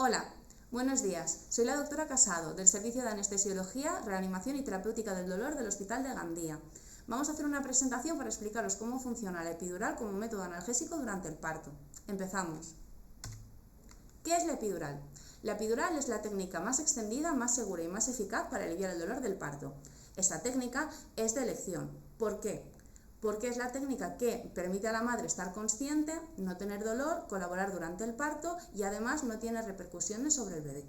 Hola, buenos días. Soy la doctora Casado, del Servicio de Anestesiología, Reanimación y Terapéutica del Dolor del Hospital de Gandía. Vamos a hacer una presentación para explicaros cómo funciona la epidural como método analgésico durante el parto. Empezamos. ¿Qué es la epidural? La epidural es la técnica más extendida, más segura y más eficaz para aliviar el dolor del parto. Esta técnica es de elección. ¿Por qué? Porque es la técnica que permite a la madre estar consciente, no tener dolor, colaborar durante el parto y además no tiene repercusiones sobre el bebé.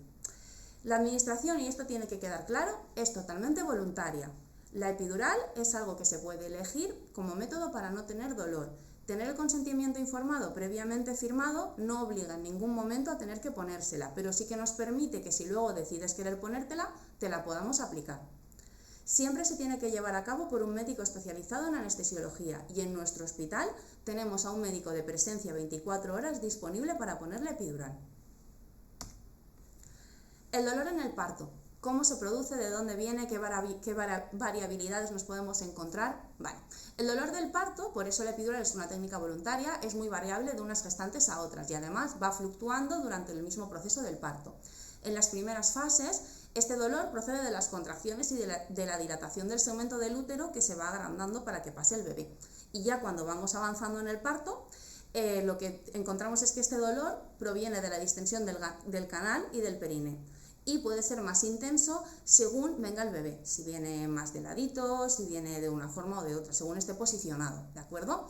La administración, y esto tiene que quedar claro, es totalmente voluntaria. La epidural es algo que se puede elegir como método para no tener dolor. Tener el consentimiento informado previamente firmado no obliga en ningún momento a tener que ponérsela, pero sí que nos permite que si luego decides querer ponértela, te la podamos aplicar. Siempre se tiene que llevar a cabo por un médico especializado en anestesiología y en nuestro hospital tenemos a un médico de presencia 24 horas disponible para poner la epidural. El dolor en el parto. ¿Cómo se produce? ¿De dónde viene? ¿Qué variabilidades nos podemos encontrar? Vale. El dolor del parto, por eso la epidural es una técnica voluntaria, es muy variable de unas gestantes a otras y además va fluctuando durante el mismo proceso del parto. En las primeras fases, este dolor procede de las contracciones y de la dilatación del segmento del útero que se va agrandando para que pase el bebé. Y ya cuando vamos avanzando en el parto, lo que encontramos es que este dolor proviene de la distensión del canal y del períneo. Y puede ser más intenso según venga el bebé, si viene más de ladito, si viene de una forma o de otra, según esté posicionado, ¿de acuerdo?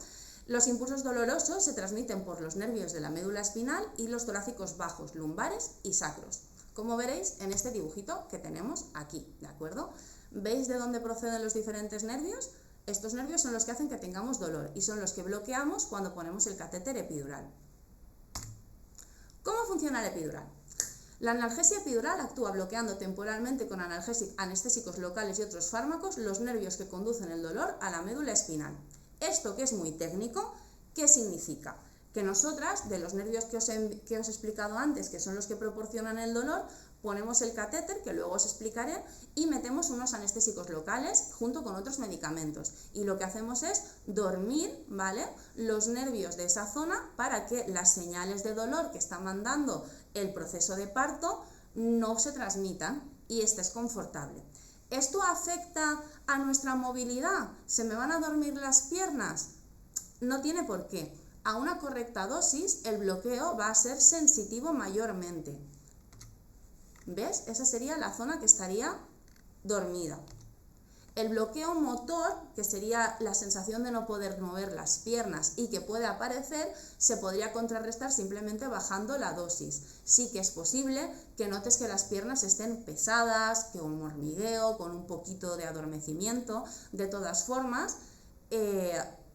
Los impulsos dolorosos se transmiten por los nervios de la médula espinal y los torácicos bajos, lumbares y sacros, como veréis en este dibujito que tenemos aquí, ¿de acuerdo? ¿Veis de dónde proceden los diferentes nervios? Estos nervios son los que hacen que tengamos dolor y son los que bloqueamos cuando ponemos el catéter epidural. ¿Cómo funciona la epidural? La analgesia epidural actúa bloqueando temporalmente con anestésicos locales y otros fármacos los nervios que conducen el dolor a la médula espinal. Esto, que es muy técnico, ¿qué significa? Que nosotras, de los nervios que os he explicado antes, que son los que proporcionan el dolor, ponemos el catéter, que luego os explicaré, y metemos unos anestésicos locales junto con otros medicamentos. Y lo que hacemos es dormir, ¿vale?, los nervios de esa zona para que las señales de dolor que está mandando el proceso de parto no se transmitan y estés confortable. ¿Esto afecta a nuestra movilidad? ¿Se me van a dormir las piernas? No tiene por qué. A una correcta dosis, el bloqueo va a ser sensitivo mayormente. ¿Ves? Esa sería la zona que estaría dormida. El bloqueo motor, que sería la sensación de no poder mover las piernas y que puede aparecer, se podría contrarrestar simplemente bajando la dosis. Sí que es posible que notes que las piernas estén pesadas, que un hormigueo, con un poquito de adormecimiento. De todas formas,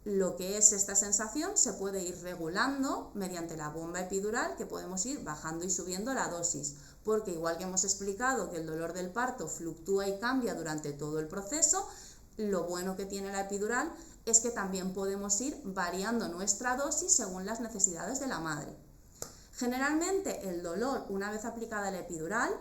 lo que es esta sensación se puede ir regulando mediante la bomba epidural, que podemos ir bajando y subiendo la dosis, porque igual que hemos explicado que el dolor del parto fluctúa y cambia durante todo el proceso, lo bueno que tiene la epidural es que también podemos ir variando nuestra dosis según las necesidades de la madre. Generalmente el dolor, una vez aplicada la epidural,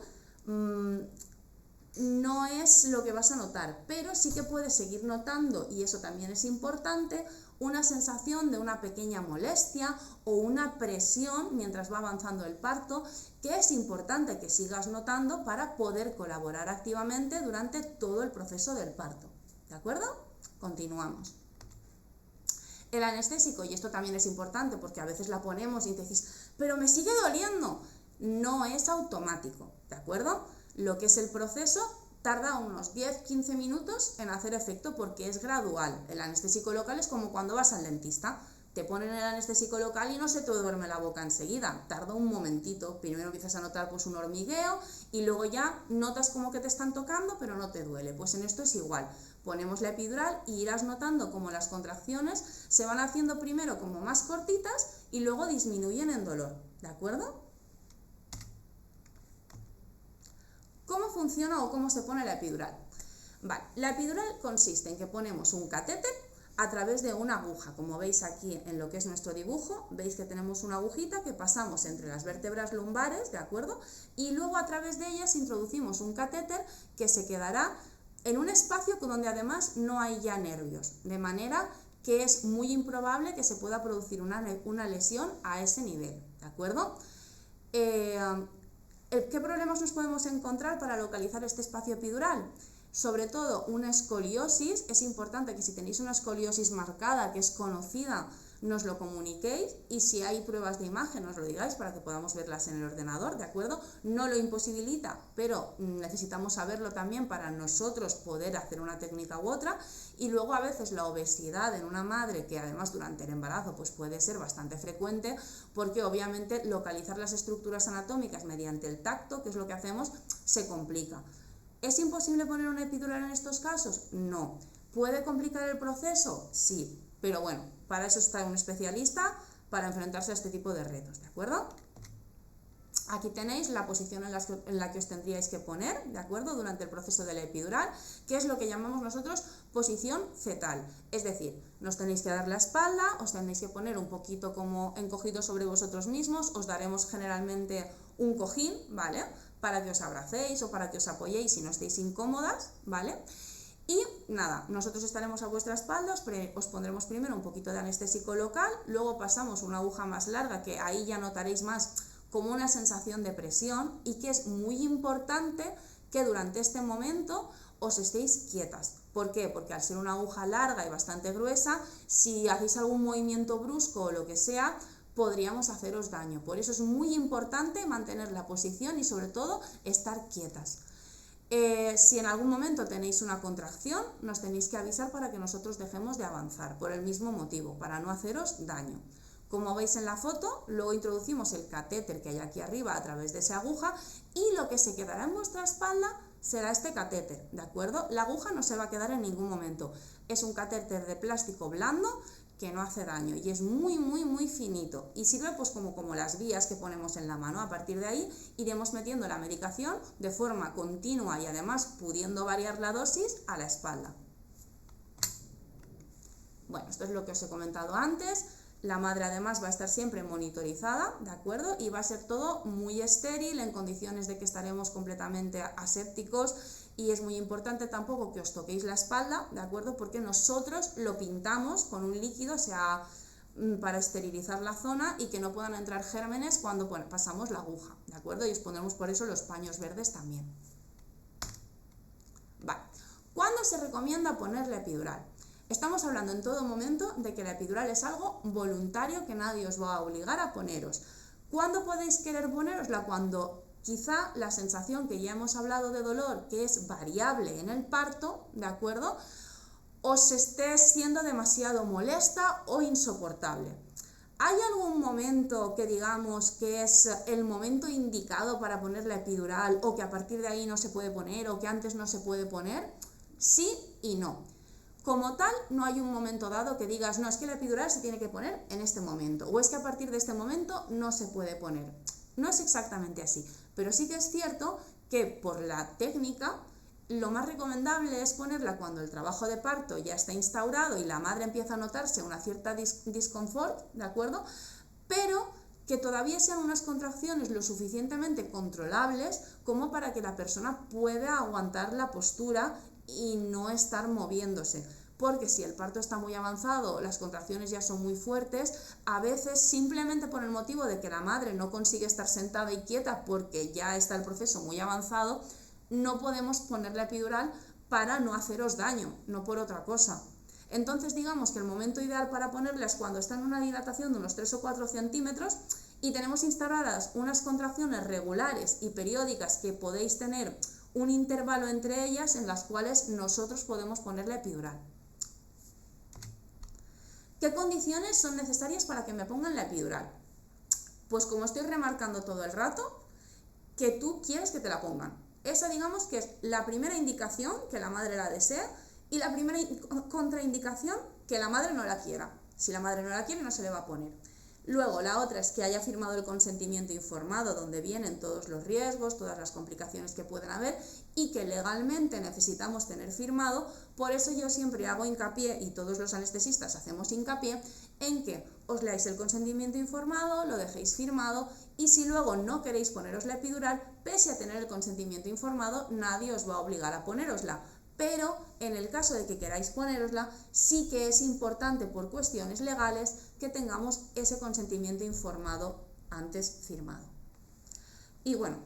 no es lo que vas a notar, pero sí que puedes seguir notando, y eso también es importante, una sensación de una pequeña molestia o una presión mientras va avanzando el parto, que es importante que sigas notando para poder colaborar activamente durante todo el proceso del parto. ¿De acuerdo? Continuamos. El anestésico, y esto también es importante porque a veces la ponemos y decís, pero me sigue doliendo. No es automático, ¿de acuerdo? Lo que es el proceso tarda unos 10-15 minutos en hacer efecto porque es gradual. El anestésico local es como cuando vas al dentista. Te ponen el anestésico local y no se te duerme la boca enseguida. Tarda un momentito. Primero empiezas a notar pues un hormigueo y luego ya notas como que te están tocando pero no te duele. Pues en esto es igual. Ponemos la epidural y irás notando como las contracciones se van haciendo primero como más cortitas y luego disminuyen en dolor. ¿De acuerdo? ¿Cómo funciona o cómo se pone la epidural? Vale, la epidural consiste en que ponemos un catéter a través de una aguja. Como veis aquí en lo que es nuestro dibujo, veis que tenemos una agujita que pasamos entre las vértebras lumbares, ¿de acuerdo? Y luego a través de ellas introducimos un catéter que se quedará en un espacio donde además no hay ya nervios, de manera que es muy improbable que se pueda producir una lesión a ese nivel, ¿de acuerdo? ¿Qué problemas nos podemos encontrar para localizar este espacio epidural? Sobre todo una escoliosis. Es importante que si tenéis una escoliosis marcada, que es conocida, nos lo comuniquéis, y si hay pruebas de imagen nos lo digáis para que podamos verlas en el ordenador, ¿de acuerdo? No lo imposibilita, pero necesitamos saberlo también para nosotros poder hacer una técnica u otra. Y luego a veces la obesidad en una madre, que además durante el embarazo pues puede ser bastante frecuente, porque obviamente localizar las estructuras anatómicas mediante el tacto, que es lo que hacemos, se complica. ¿Es imposible poner una epidural en estos casos? No. ¿Puede complicar el proceso? Sí, pero bueno, para eso está un especialista, para enfrentarse a este tipo de retos, ¿de acuerdo? Aquí tenéis la posición en la que os tendríais que poner, ¿de acuerdo?, durante el proceso de la epidural, que es lo que llamamos nosotros posición fetal. Es decir, nos tenéis que dar la espalda, os tenéis que poner un poquito como encogidos sobre vosotros mismos, os daremos generalmente un cojín, ¿vale?, para que os abracéis o para que os apoyéis si no estéis incómodas, ¿vale? Y nada, nosotros estaremos a vuestra espalda, os pondremos primero un poquito de anestésico local, luego pasamos una aguja más larga, que ahí ya notaréis más como una sensación de presión, y que es muy importante que durante este momento os estéis quietas. ¿Por qué? Porque al ser una aguja larga y bastante gruesa, si hacéis algún movimiento brusco o lo que sea, podríamos haceros daño. Por eso es muy importante mantener la posición y sobre todo estar quietas. Si en algún momento tenéis una contracción, nos tenéis que avisar para que nosotros dejemos de avanzar, por el mismo motivo, para no haceros daño. Como veis en la foto, luego introducimos el catéter que hay aquí arriba a través de esa aguja, y lo que se quedará en vuestra espalda será este catéter, ¿de acuerdo? La aguja no se va a quedar en ningún momento. Es un catéter de plástico blando que no hace daño y es muy finito, y sirve pues como las vías que ponemos en la mano. A partir de ahí iremos metiendo la medicación de forma continua y además pudiendo variar la dosis a la espalda. Bueno, esto es lo que os he comentado antes. La madre además va a estar siempre monitorizada, ¿de acuerdo? Y va a ser todo muy estéril, en condiciones de que estaremos completamente asépticos, y es muy importante tampoco que os toquéis la espalda, ¿de acuerdo? Porque nosotros lo pintamos con un líquido, o sea, para esterilizar la zona y que no puedan entrar gérmenes cuando pasamos la aguja, ¿de acuerdo? Y os pondremos por eso los paños verdes también. Vale. ¿Cuándo se recomienda poner la epidural? Estamos hablando en todo momento de que la epidural es algo voluntario, que nadie os va a obligar a poneros. ¿Cuándo podéis querer ponerosla? Cuando quizá la sensación que ya hemos hablado de dolor, que es variable en el parto, ¿de acuerdo?, os esté siendo demasiado molesta o insoportable. ¿Hay algún momento que digamos que es el momento indicado para poner la epidural, o que a partir de ahí no se puede poner, o que antes no se puede poner? Sí y no. Como tal, no hay un momento dado que digas, no, es que la epidural se tiene que poner en este momento, o es que a partir de este momento no se puede poner. No es exactamente así, pero sí que es cierto que por la técnica, lo más recomendable es ponerla cuando el trabajo de parto ya está instaurado y la madre empieza a notarse una cierta disconfort, ¿de acuerdo? Pero que todavía sean unas contracciones lo suficientemente controlables como para que la persona pueda aguantar la postura y no estar moviéndose, porque si el parto está muy avanzado, las contracciones ya son muy fuertes, a veces simplemente por el motivo de que la madre no consigue estar sentada y quieta porque ya está el proceso muy avanzado, no podemos poner la epidural para no haceros daño, no por otra cosa. Entonces digamos que el momento ideal para ponerla es cuando está en una dilatación de unos 3 o 4 centímetros y tenemos instaladas unas contracciones regulares y periódicas que podéis tener un intervalo entre ellas, en las cuales nosotros podemos poner la epidural. ¿Qué condiciones son necesarias para que me pongan la epidural? Pues como estoy remarcando todo el rato, que tú quieres que te la pongan. Esa digamos que es la primera indicación, que la madre la desea, y la primera contraindicación, que la madre no la quiera. Si la madre no la quiere, no se le va a poner. Luego, la otra es que haya firmado el consentimiento informado, donde vienen todos los riesgos, todas las complicaciones que pueden haber, y que legalmente necesitamos tener firmado. Por eso yo siempre hago hincapié, y todos los anestesistas hacemos hincapié, en que os leáis el consentimiento informado, lo dejéis firmado, y si luego no queréis poneros la epidural, pese a tener el consentimiento informado, nadie os va a obligar a ponerosla. Pero en el caso de que queráis ponérosla, sí que es importante por cuestiones legales que tengamos ese consentimiento informado antes firmado. Y bueno,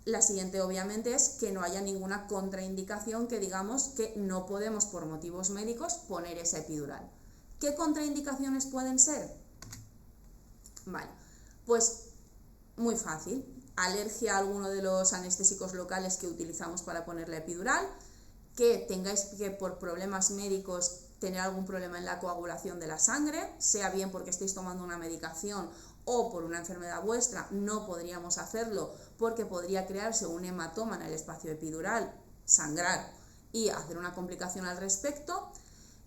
La siguiente obviamente es que no haya ninguna contraindicación que digamos que no podemos por motivos médicos poner esa epidural. ¿Qué contraindicaciones pueden ser? Vale, pues muy fácil. Alergia a alguno de los anestésicos locales que utilizamos para poner la epidural, que tengáis que por problemas médicos tener algún problema en la coagulación de la sangre, sea bien porque estéis tomando una medicación o por una enfermedad vuestra, no podríamos hacerlo porque podría crearse un hematoma en el espacio epidural, sangrar y hacer una complicación al respecto,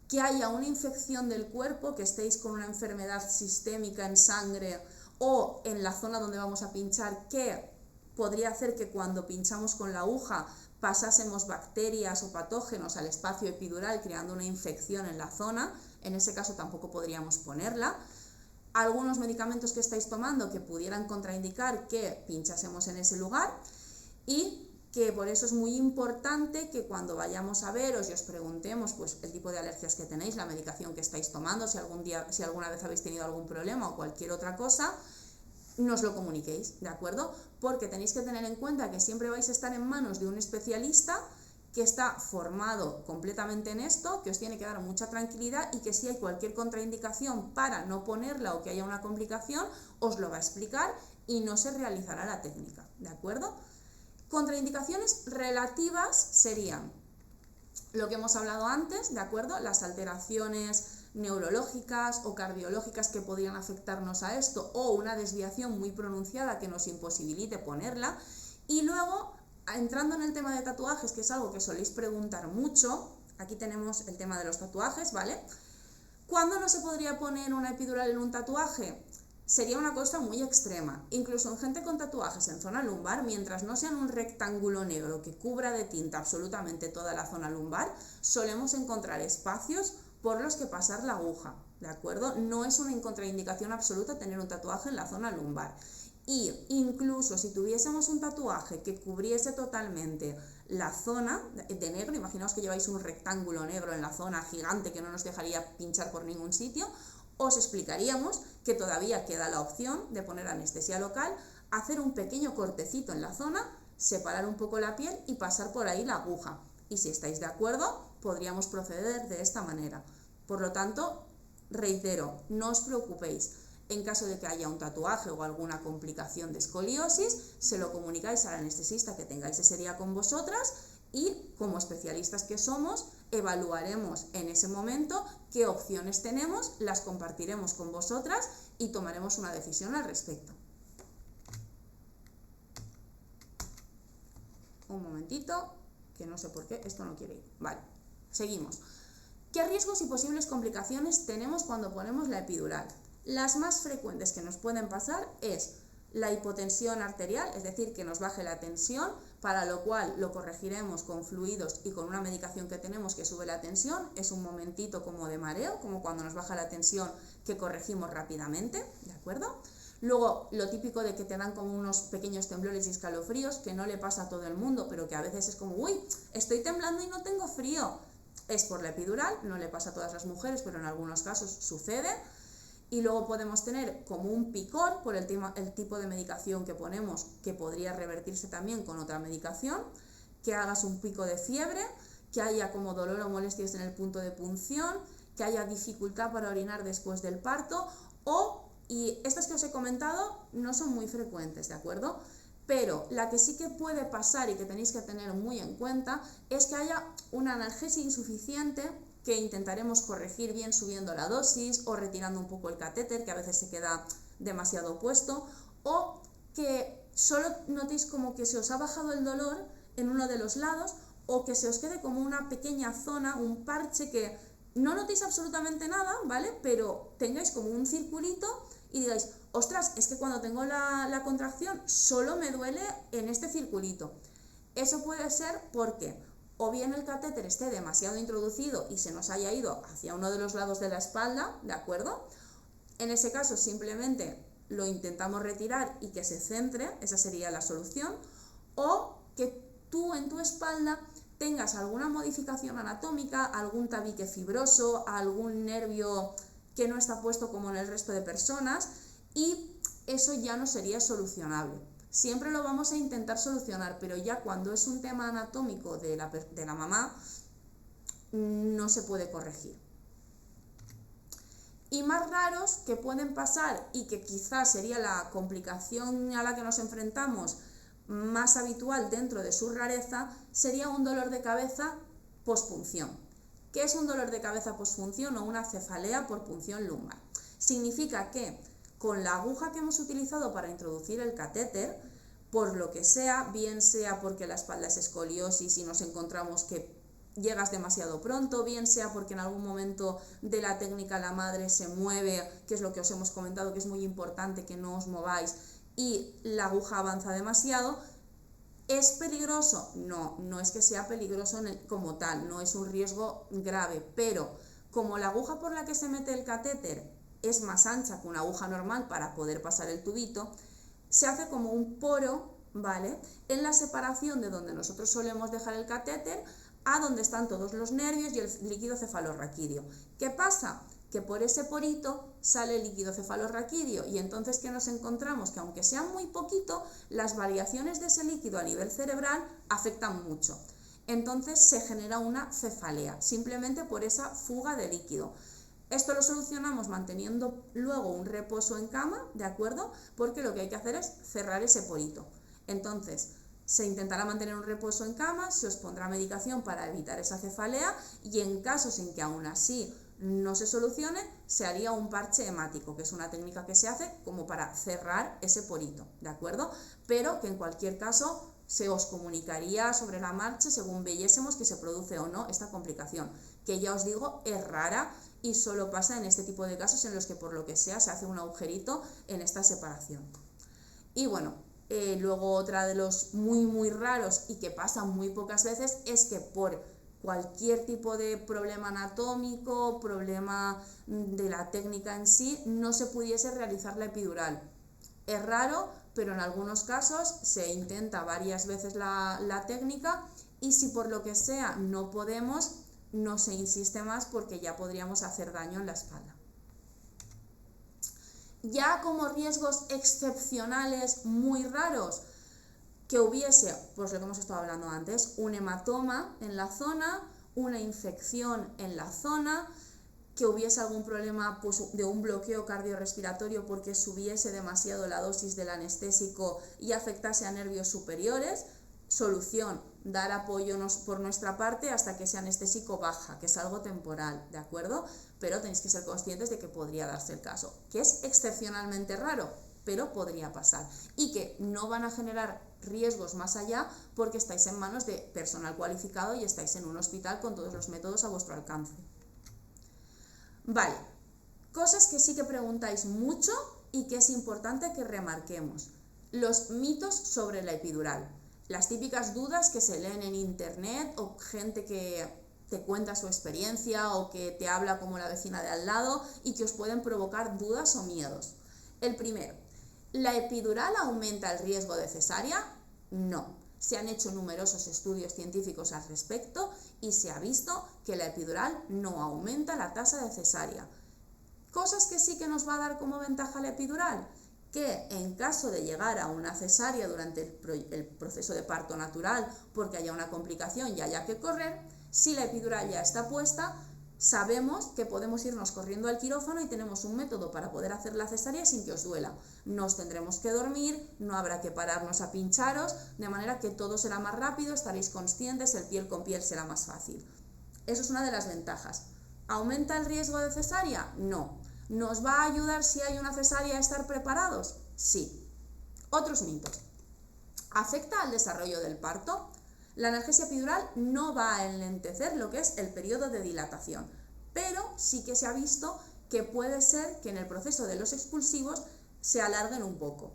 que haya una infección del cuerpo, que estéis con una enfermedad sistémica en sangre o en la zona donde vamos a pinchar, que podría hacer que cuando pinchamos con la aguja pasásemos bacterias o patógenos al espacio epidural creando una infección en la zona. En ese caso tampoco podríamos ponerla. Algunos medicamentos que estáis tomando que pudieran contraindicar que pinchásemos en ese lugar, y que por eso es muy importante que cuando vayamos a veros y os preguntemos pues el tipo de alergias que tenéis, la medicación que estáis tomando, si alguna vez habéis tenido algún problema o cualquier otra cosa, nos lo comuniquéis, ¿de acuerdo? Porque tenéis que tener en cuenta que siempre vais a estar en manos de un especialista que está formado completamente en esto, que os tiene que dar mucha tranquilidad, y que si hay cualquier contraindicación para no ponerla o que haya una complicación, os lo va a explicar y no se realizará la técnica, ¿de acuerdo? Contraindicaciones relativas serían lo que hemos hablado antes, ¿de acuerdo? Las alteraciones neurológicas o cardiológicas que podrían afectarnos a esto, o una desviación muy pronunciada que nos imposibilite ponerla. Y luego, entrando en el tema de tatuajes, que es algo que soléis preguntar mucho, aquí tenemos el tema de los tatuajes, ¿vale? ¿Cuándo no se podría poner una epidural en un tatuaje? Sería una cosa muy extrema. Incluso en gente con tatuajes en zona lumbar, mientras no sean un rectángulo negro que cubra de tinta absolutamente toda la zona lumbar, solemos encontrar espacios por los que pasar la aguja, ¿de acuerdo? No es una contraindicación absoluta tener un tatuaje en la zona lumbar. Y incluso si tuviésemos un tatuaje que cubriese totalmente la zona de negro, imaginaos que lleváis un rectángulo negro en la zona gigante que no nos dejaría pinchar por ningún sitio, os explicaríamos que todavía queda la opción de poner anestesia local, hacer un pequeño cortecito en la zona, separar un poco la piel y pasar por ahí la aguja. Y si estáis de acuerdo, podríamos proceder de esta manera. Por lo tanto, reitero, no os preocupéis. En caso de que haya un tatuaje o alguna complicación de escoliosis, se lo comunicáis al anestesista que tengáis ese día con vosotras, y como especialistas que somos, evaluaremos en ese momento qué opciones tenemos, las compartiremos con vosotras y tomaremos una decisión al respecto. Un momentito, que no sé por qué esto no quiere ir. Vale, seguimos. ¿Qué riesgos y posibles complicaciones tenemos cuando ponemos la epidural? Las más frecuentes que nos pueden pasar es la hipotensión arterial, es decir, que nos baje la tensión, para lo cual lo corregiremos con fluidos y con una medicación que tenemos que sube la tensión. Es un momentito como de mareo, como cuando nos baja la tensión, que corregimos rápidamente, ¿de acuerdo? Luego, lo típico de que te dan como unos pequeños temblores y escalofríos, que no le pasa a todo el mundo, pero que a veces es como, uy, estoy temblando y no tengo frío. Es por la epidural, no le pasa a todas las mujeres, pero en algunos casos sucede. Y luego podemos tener como un picor por el tipo de medicación que ponemos, que podría revertirse también con otra medicación, que hagas un pico de fiebre, que haya como dolor o molestias en el punto de punción, que haya dificultad para orinar después del parto, y estas que os he comentado no son muy frecuentes, ¿de acuerdo? Pero la que sí que puede pasar y que tenéis que tener muy en cuenta es que haya una analgesia insuficiente, que intentaremos corregir bien subiendo la dosis o retirando un poco el catéter, que a veces se queda demasiado puesto, o que solo notéis como que se os ha bajado el dolor en uno de los lados, o que se os quede como una pequeña zona, un parche, que no notéis absolutamente nada, ¿vale? Pero tengáis como un circulito y digáis, ostras, es que cuando tengo la contracción solo me duele en este circulito. Eso puede ser porque o bien el catéter esté demasiado introducido y se nos haya ido hacia uno de los lados de la espalda, ¿de acuerdo? En ese caso simplemente lo intentamos retirar y que se centre, esa sería la solución, o que tú en tu espalda tengas alguna modificación anatómica, algún tabique fibroso, algún nervio que no está puesto como en el resto de personas, y eso ya no sería solucionable. siempre lo vamos a intentar solucionar, pero ya cuando es un tema anatómico de la mamá, no se puede corregir. Y más raros que pueden pasar y que quizás sería la complicación a la que nos enfrentamos más habitual dentro de su rareza, sería un dolor de cabeza pospunción. ¿Qué es un dolor de cabeza pospunción o una cefalea por punción lumbar? Significa que con la aguja que hemos utilizado para introducir el catéter, por lo que sea, bien sea porque la espalda es escoliosis y nos encontramos que llegas demasiado pronto, bien sea porque en algún momento de la técnica la madre se mueve, que es lo que os hemos comentado, que es muy importante que no os mováis, y la aguja avanza demasiado. ¿Es peligroso? No, no es que sea peligroso como tal, no es un riesgo grave, pero como la aguja por la que se mete el catéter es más ancha que una aguja normal para poder pasar el tubito, se hace como un poro, ¿vale?, en la separación de donde nosotros solemos dejar el catéter a donde están todos los nervios y el líquido cefalorraquídeo. ¿Qué pasa? Que por ese porito sale el líquido cefalorraquídeo y entonces que nos encontramos que aunque sea muy poquito, las variaciones de ese líquido a nivel cerebral afectan mucho. Entonces se genera una cefalea, simplemente por esa fuga de líquido. Esto lo solucionamos manteniendo luego un reposo en cama, ¿de acuerdo? Porque lo que hay que hacer es cerrar ese porito. Entonces, se intentará mantener un reposo en cama, se os pondrá medicación para evitar esa cefalea y en casos en que aún así no se solucione, se haría un parche hemático, que es una técnica que se hace como para cerrar ese porito, ¿de acuerdo? Pero que en cualquier caso se os comunicaría sobre la marcha según viésemos que se produce o no esta complicación, que ya os digo, es rara y solo pasa en este tipo de casos en los que por lo que sea se hace un agujerito en esta separación. Y bueno, luego otra de los muy raros y que pasa muy pocas veces es que por cualquier tipo de problema anatómico, problema de la técnica en sí, no se pudiese realizar la epidural. Es raro, pero en algunos casos se intenta varias veces la técnica y si por lo que sea no podemos, no se insiste más porque ya podríamos hacer daño en la espalda. Ya como riesgos excepcionales muy raros, que hubiese, pues lo que hemos estado hablando antes, un hematoma en la zona, una infección en la zona, que hubiese algún problema pues, de un bloqueo cardiorrespiratorio porque subiese demasiado la dosis del anestésico y afectase a nervios superiores. Solución, dar apoyo por nuestra parte hasta que ese anestésico baja, que es algo temporal, ¿de acuerdo? Pero tenéis que ser conscientes de que podría darse el caso, que es excepcionalmente raro, pero podría pasar y que no van a generar riesgos más allá porque estáis en manos de personal cualificado y estáis en un hospital con todos los métodos a vuestro alcance. Vale, cosas que sí que preguntáis mucho y que es importante que remarquemos. Los mitos sobre la epidural. Las típicas dudas que se leen en internet o gente que te cuenta su experiencia o que te habla como la vecina de al lado y que os pueden provocar dudas o miedos. El primero, ¿la epidural aumenta el riesgo de cesárea? No. Se han hecho numerosos estudios científicos al respecto y se ha visto que la epidural no aumenta la tasa de cesárea. Cosas que sí que nos va a dar como ventaja la epidural, que en caso de llegar a una cesárea durante el proceso de parto natural porque haya una complicación y haya que correr, si la epidural ya está puesta, sabemos que podemos irnos corriendo al quirófano y tenemos un método para poder hacer la cesárea sin que os duela. No os tendremos que dormir, no habrá que pararnos a pincharos, de manera que todo será más rápido, estaréis conscientes, el piel con piel será más fácil. Eso es una de las ventajas. ¿Aumenta el riesgo de cesárea? No. ¿Nos va a ayudar si hay una cesárea a estar preparados? Sí. Otros mitos. ¿Afecta al desarrollo del parto? La analgesia epidural no va a enlentecer lo que es el periodo de dilatación, pero sí que se ha visto que puede ser que en el proceso de los expulsivos se alarguen un poco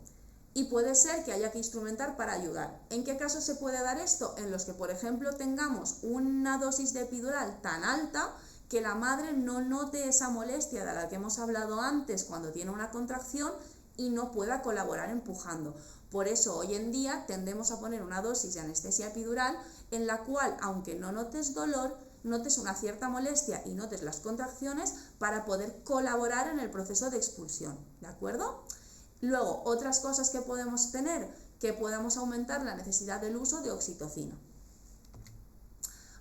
y puede ser que haya que instrumentar para ayudar. ¿En qué casos se puede dar esto? En los que, por ejemplo, tengamos una dosis de epidural tan alta que la madre no note esa molestia de la que hemos hablado antes cuando tiene una contracción y no pueda colaborar empujando. Por eso hoy en día tendemos a poner una dosis de anestesia epidural en la cual, aunque no notes dolor, notes una cierta molestia y notes las contracciones para poder colaborar en el proceso de expulsión, ¿de acuerdo? Luego, otras cosas que podemos tener, que podamos aumentar la necesidad del uso de oxitocina.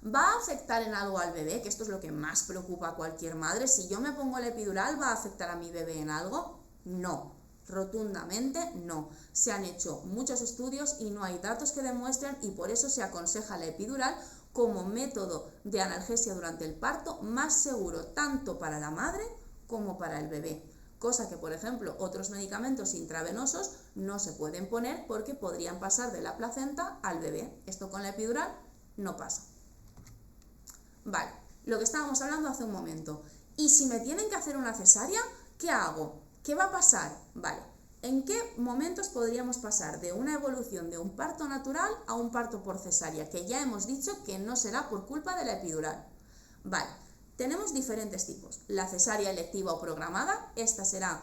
¿Va a afectar en algo al bebé? Que esto es lo que más preocupa a cualquier madre. Si yo me pongo el epidural, ¿va a afectar a mi bebé en algo? No, rotundamente no. Se han hecho muchos estudios y no hay datos que demuestren, y por eso se aconseja la epidural como método de analgesia durante el parto más seguro tanto para la madre como para el bebé. Cosa que, por ejemplo, otros medicamentos intravenosos no se pueden poner porque podrían pasar de la placenta al bebé. Esto con la epidural no pasa. Vale, lo que estábamos hablando hace un momento. ¿Y si me tienen que hacer una cesárea? ¿Qué hago? ¿Qué va a pasar? Vale, ¿en qué momentos podríamos pasar de una evolución de un parto natural a un parto por cesárea? Que ya hemos dicho que no será por culpa de la epidural. Vale, tenemos diferentes tipos. La cesárea electiva o programada, esta será,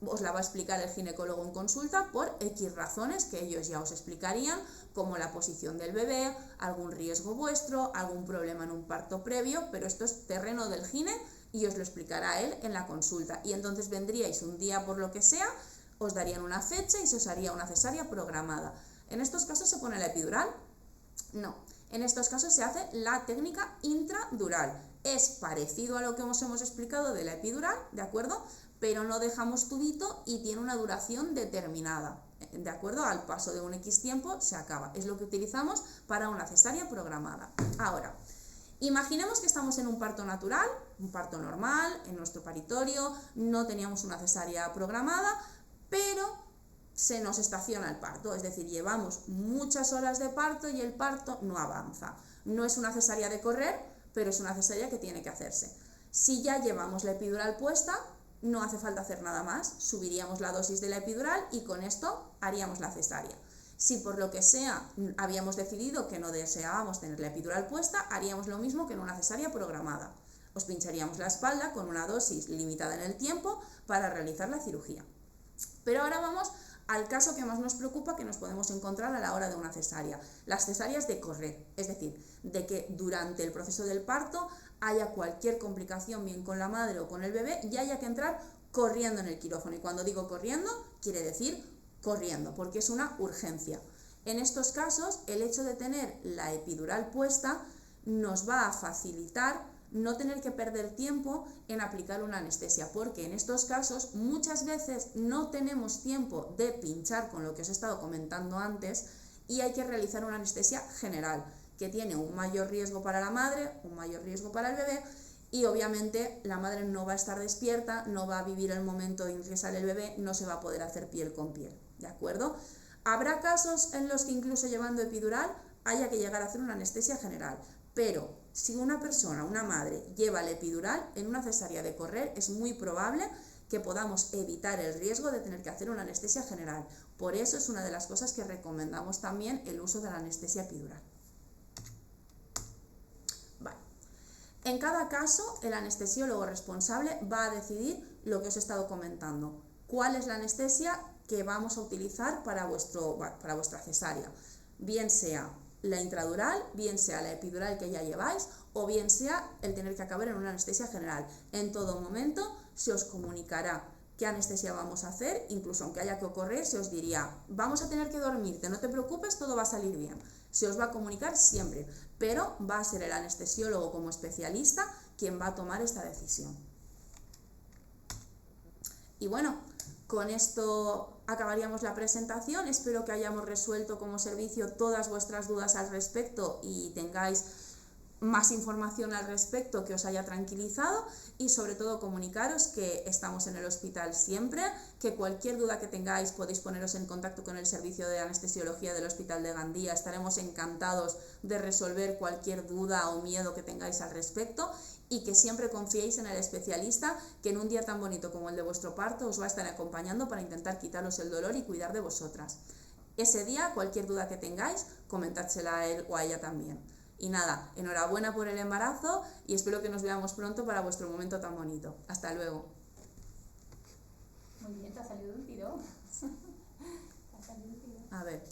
os la va a explicar el ginecólogo en consulta por X razones que ellos ya os explicarían, como la posición del bebé, algún riesgo vuestro, algún problema en un parto previo, pero esto es terreno del gine y os lo explicará él en la consulta. Y entonces vendríais un día por lo que sea, os darían una fecha y se os haría una cesárea programada. ¿En estos casos se pone la epidural? No. En estos casos se hace la técnica intradural. Es parecido a lo que os hemos explicado de la epidural, ¿de acuerdo? Pero no dejamos tubito y tiene una duración determinada, ¿de acuerdo? Al paso de un X tiempo se acaba. Es lo que utilizamos para una cesárea programada. Ahora, imaginemos que estamos en un parto natural, un parto normal, en nuestro paritorio, no teníamos una cesárea programada, pero se nos estaciona el parto, es decir, llevamos muchas horas de parto y el parto no avanza. No es una cesárea de correr, pero es una cesárea que tiene que hacerse. Si ya llevamos la epidural puesta, no hace falta hacer nada más, subiríamos la dosis de la epidural y con esto haríamos la cesárea. Si por lo que sea habíamos decidido que no deseábamos tener la epidural puesta, haríamos lo mismo que en una cesárea programada. Os pincharíamos la espalda con una dosis limitada en el tiempo para realizar la cirugía. Pero ahora vamos al caso que más nos preocupa, que nos podemos encontrar a la hora de una cesárea. Las cesáreas de correr, es decir, de que durante el proceso del parto haya cualquier complicación, bien con la madre o con el bebé, y haya que entrar corriendo en el quirófano. Y cuando digo corriendo, quiere decir corriendo, porque es una urgencia. En estos casos, el hecho de tener la epidural puesta nos va a facilitar no tener que perder tiempo en aplicar una anestesia, porque en estos casos muchas veces no tenemos tiempo de pinchar con lo que os he estado comentando antes y hay que realizar una anestesia general, que tiene un mayor riesgo para la madre, un mayor riesgo para el bebé, y obviamente la madre no va a estar despierta, no va a vivir el momento en que sale el bebé, no se va a poder hacer piel con piel, ¿de acuerdo? Habrá casos en los que incluso llevando epidural haya que llegar a hacer una anestesia general, pero si una persona, una madre, lleva la epidural, en una cesárea de correr es muy probable que podamos evitar el riesgo de tener que hacer una anestesia general. Por eso es una de las cosas que recomendamos también el uso de la anestesia epidural. Vale. En cada caso, el anestesiólogo responsable va a decidir lo que os he estado comentando. ¿Cuál es la anestesia que vamos a utilizar para vuestra cesárea? Bien sea la intradural, bien sea la epidural que ya lleváis, o bien sea el tener que acabar en una anestesia general. En todo momento se os comunicará qué anestesia vamos a hacer, incluso aunque haya que correr, se os diría, vamos a tener que dormirte, no te preocupes, todo va a salir bien. Se os va a comunicar siempre, pero va a ser el anestesiólogo como especialista quien va a tomar esta decisión. Y bueno, con esto acabaríamos la presentación. Espero que hayamos resuelto como servicio todas vuestras dudas al respecto y tengáis más información al respecto que os haya tranquilizado, y sobre todo comunicaros que estamos en el hospital siempre, que cualquier duda que tengáis podéis poneros en contacto con el servicio de anestesiología del Hospital de Gandía. Estaremos encantados de resolver cualquier duda o miedo que tengáis al respecto, y que siempre confiéis en el especialista que en un día tan bonito como el de vuestro parto os va a estar acompañando para intentar quitaros el dolor y cuidar de vosotras. Ese día, cualquier duda que tengáis, comentádsela a él o a ella también. Y nada, enhorabuena por el embarazo y espero que nos veamos pronto para vuestro momento tan bonito. Hasta luego. Muy bien, te ha salido un tirón. A ver.